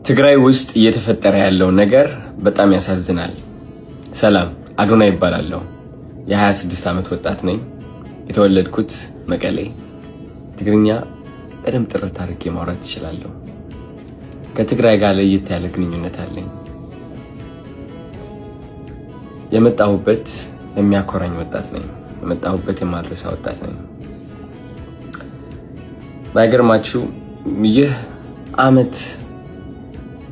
ትግራይ ውስጥ እየተፈጠረ ያለው ነገር በጣም ያሳዝናል። ሰላም አዶና ይባላለሁ። የ26 ዓመት ወጣት ነኝ። የተወለድኩት መቀሌ። ትግርኛ በደንብ ጥርት አድርጌ ማውራት እችላለሁ። ከትግራይ ጋር ለየት ያለ ግንኙነት አለኝ። የመጣሁበት የሚያኮራኝ ወጣት ነኝ። የመጣሁበት የማድረሳ ወጣት ነኝ። ባይገርማችሁ ይህ ዓመት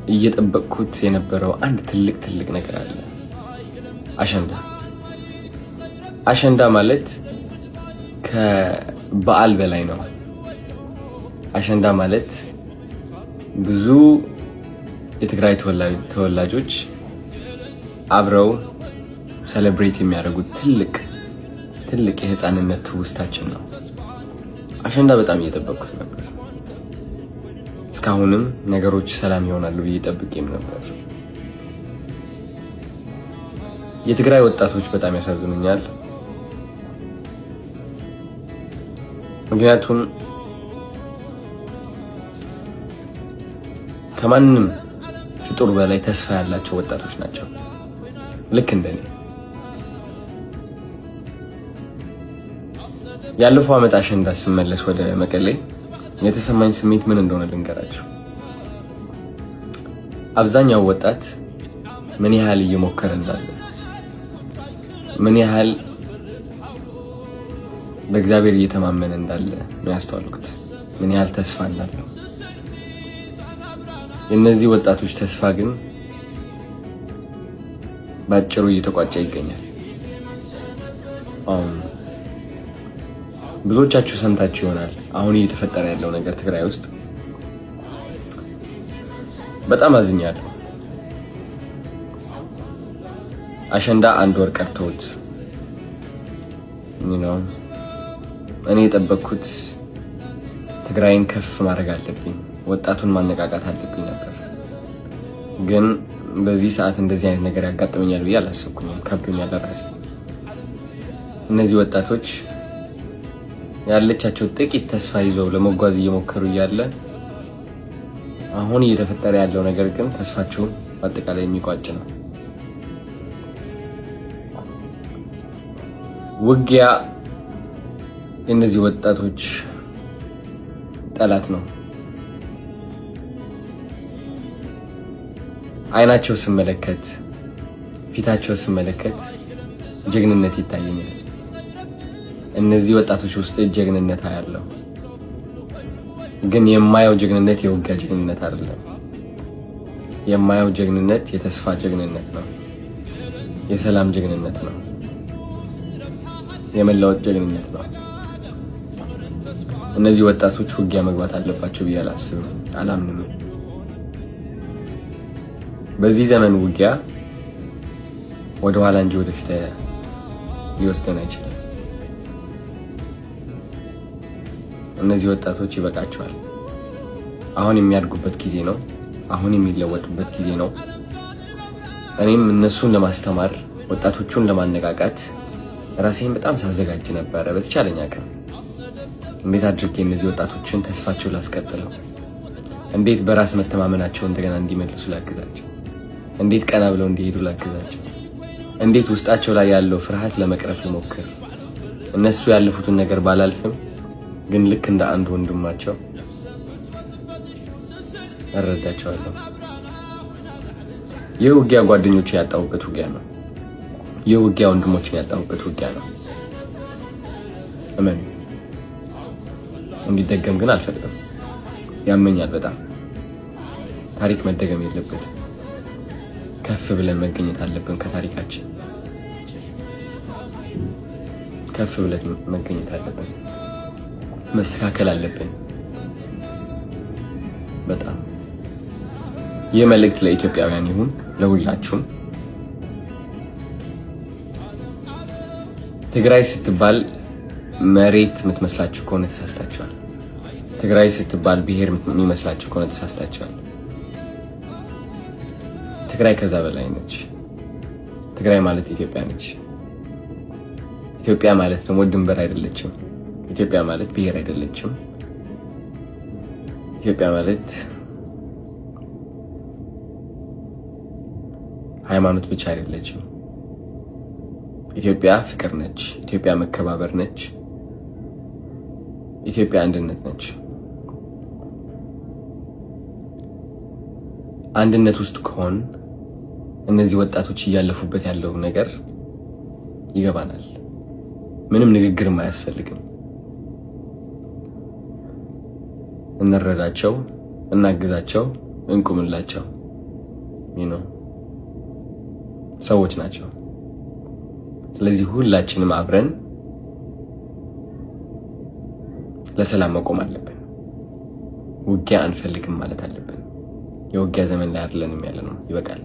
እየጠበቅኩት የነበረው አንድ ትልቅ ነገር አለ። አሸንዳ ማለት ከበዓል በላይ ነው። አሸንዳ ማለት ብዙ የትግራይ ተወላጆች አብረው ሴሌብሬት የሚያደርጉት ትልቅ የህፃንነት ትውስታችን ነው። አሸንዳ በጣም እየጠበቅኩት ነበር። እስካሁንም ነገሮች ሰላም ይሆናሉ ብዬ ጠብቄም ነበር። የትግራይ ወጣቶች በጣም ያሳዝኑኛል። ምክንያቱም ከማንም ፍጡር በላይ ተስፋ ያላቸው ወጣቶች ናቸው። ልክ እንደኔ። ያለፈው ዓመት አሸንዳ ስመለስ ወደ መቀሌ የተሰማኝ ስሜት ምን እንደሆነ ልንገራችሁ። አብዛኛው ወጣት ምን ያህል እየሞከረ እንዳለ፣ ምን ያህል በእግዚአብሔር እየተማመነ እንዳለ ነው ያስተዋልኩት። ምን ያህል ተስፋ እንዳለው። የእነዚህ ወጣቶች ተስፋ ግን ባጭሩ እየተቋጨ ይገኛል። ብዙዎቻችሁ ሰምታችሁ ይሆናል አሁን እየተፈጠረ ያለው ነገር ትግራይ ውስጥ። በጣም አዝኛለሁ። አሸንዳ አንድ ወር ቀርቶት እኔ የጠበቅኩት ትግራይን ከፍ ማድረግ አለብኝ፣ ወጣቱን ማነቃቃት አለብኝ ነበር። ግን በዚህ ሰዓት እንደዚህ አይነት ነገር ያጋጥመኛል ብዬ አላሰብኩኝም። ከብዶኛል ለራሴ። እነዚህ ወጣቶች ያለቻቸው ጥቂት ተስፋ ይዘው ለመጓዝ እየሞከሩ እያለ አሁን እየተፈጠረ ያለው ነገር ግን ተስፋቸውን በአጠቃላይ የሚቋጭ ነው። ውጊያ የእነዚህ ወጣቶች ጠላት ነው። አይናቸው ስመለከት፣ ፊታቸው ስመለከት ጀግንነት ይታየኛል። እነዚህ ወጣቶች ውስጥ ጀግንነት አያለው። ግን የማየው ጀግንነት የውጊያ ጀግንነት አይደለም። የማየው ጀግንነት የተስፋ ጀግንነት ነው። የሰላም ጀግንነት ነው። የመለወጥ ጀግንነት ነው። እነዚህ ወጣቶች ውጊያ መግባት አለባቸው ብዬ አላስብም፣ አላምንም። በዚህ ዘመን ውጊያ ወደ ኋላ እንጂ ወደፊት ሊወስደን አይችልም። እነዚህ ወጣቶች ይበቃቸዋል። አሁን የሚያድጉበት ጊዜ ነው። አሁን የሚለወጡበት ጊዜ ነው። እኔም እነሱን ለማስተማር፣ ወጣቶቹን ለማነቃቃት ራሴን በጣም ሳዘጋጅ ነበረ። በተቻለኝ አቅም እንዴት አድርጌ እነዚህ ወጣቶችን ተስፋቸው ላስቀጥለው፣ እንዴት በራስ መተማመናቸው እንደገና እንዲመልሱ ላግዛቸው፣ እንዴት ቀና ብለው እንዲሄዱ ላግዛቸው፣ እንዴት ውስጣቸው ላይ ያለው ፍርሃት ለመቅረፍ ልሞክር። እነሱ ያለፉትን ነገር ባላልፍም ግን ልክ እንደ አንድ ወንድማቸው እረዳቸዋለሁ። ይህ ውጊያ ጓደኞች ያጣሁበት ውጊያ ነው። ይህ ውጊያ ወንድሞችን ያጣሁበት ውጊያ ነው። እመኑ። እንዲደገም ግን አልፈቅድም። ያመኛል በጣም። ታሪክ መደገም የለበትም። ከፍ ብለን መገኘት አለብን ከታሪካችን። ከፍ ብለን መገኘት አለብን። መስተካከል አለብን። በጣም ይህ መልእክት ለኢትዮጵያውያን ይሁን፣ ለሁላችሁም። ትግራይ ስትባል መሬት የምትመስላችሁ ከሆነ ተሳስታችኋል። ትግራይ ስትባል ብሔር የሚመስላችሁ ከሆነ ተሳስታችኋል። ትግራይ ከዛ በላይ ነች። ትግራይ ማለት ኢትዮጵያ ነች። ኢትዮጵያ ማለት ደግሞ ድንበር አይደለችም። ኢትዮጵያ ማለት ብሔር አይደለችም። ኢትዮጵያ ማለት ሃይማኖት ብቻ አይደለችም። ኢትዮጵያ ፍቅር ነች። ኢትዮጵያ መከባበር ነች። ኢትዮጵያ አንድነት ነች። አንድነት ውስጥ ከሆን እነዚህ ወጣቶች እያለፉበት ያለው ነገር ይገባናል። ምንም ንግግርም አያስፈልግም። እንረዳቸው፣ እናግዛቸው፣ እንቁምላቸው። ሰዎች ናቸው። ስለዚህ ሁላችንም አብረን ለሰላም መቆም አለብን። ውጊያ አንፈልግም ማለት አለብን። የውጊያ ዘመን ላይ አይደለንም ያለነው። ይበቃል።